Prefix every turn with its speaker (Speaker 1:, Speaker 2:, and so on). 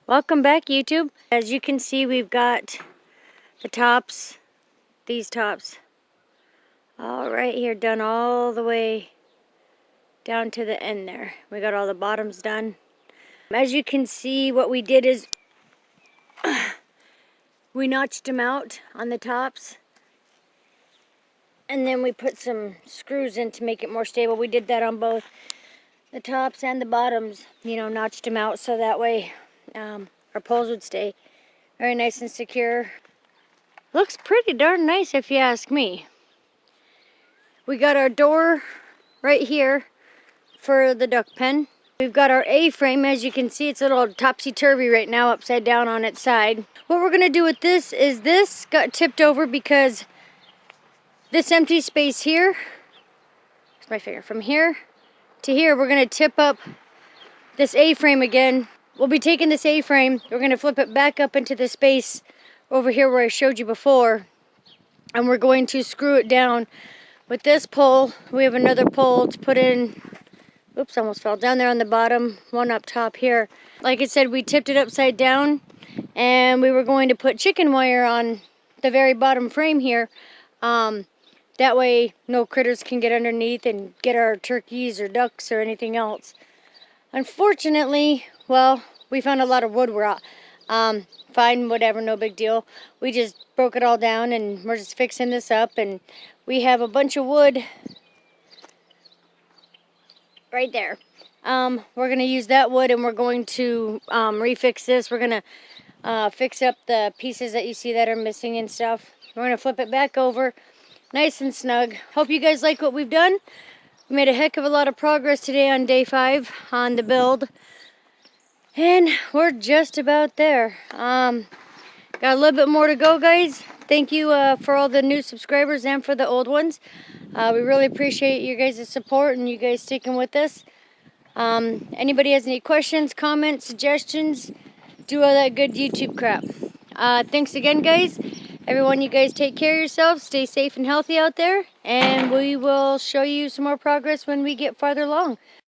Speaker 1: Welcome back, YouTube. As you can see, we've got the tops, these tops, all right here, done all the way down to the end there. We got all the bottoms done. As you can see, what we did is we notched them out on the tops, and then we put some screws in to make it more stable. We did that on both the tops and the bottoms, you know, notched them out so that way our poles would stay very nice and secure. Looks pretty darn nice if you ask me. We got our door right here for the duck pen. We've got our A-frame. As you can see, it's a little topsy-turvy right now, upside down on its side. What we're gonna do with this is this got tipped over because this empty space here, here's my finger, from here to here, we're gonna tip up this A-frame again. We'll be taking this A-frame, we're gonna flip it back up into the space over here where I showed you before, and we're going to screw it down with this pole. We have another pole to put in, oops, almost fell down there on the bottom, one up top here. Like I said, we tipped it upside down, and we were going to put chicken wire on the very bottom frame here. That way no critters can get underneath and get our turkeys or ducks or anything else. Unfortunately, well, we found a lot of wood. We're fine, whatever, no big deal. We just broke it all down and we're just fixing this up, and we have a bunch of wood right there. We're going to use that wood, and we're going to refix this. We're going to fix up the pieces that you see that are missing and stuff. We're going to flip it back over nice and snug. Hope you guys like what we've done. We made a heck of a lot of progress today on day 5 on the build, and we're just about there. Got a little bit more to go, guys. Thank you for all the new subscribers and for the old ones. We really appreciate you guys' support and you guys sticking with us. Anybody has any questions, comments, suggestions, do all that good YouTube crap. Thanks again, guys. Everyone, you guys take care of yourselves, stay safe and healthy out there, and we will show you some more progress when we get farther along.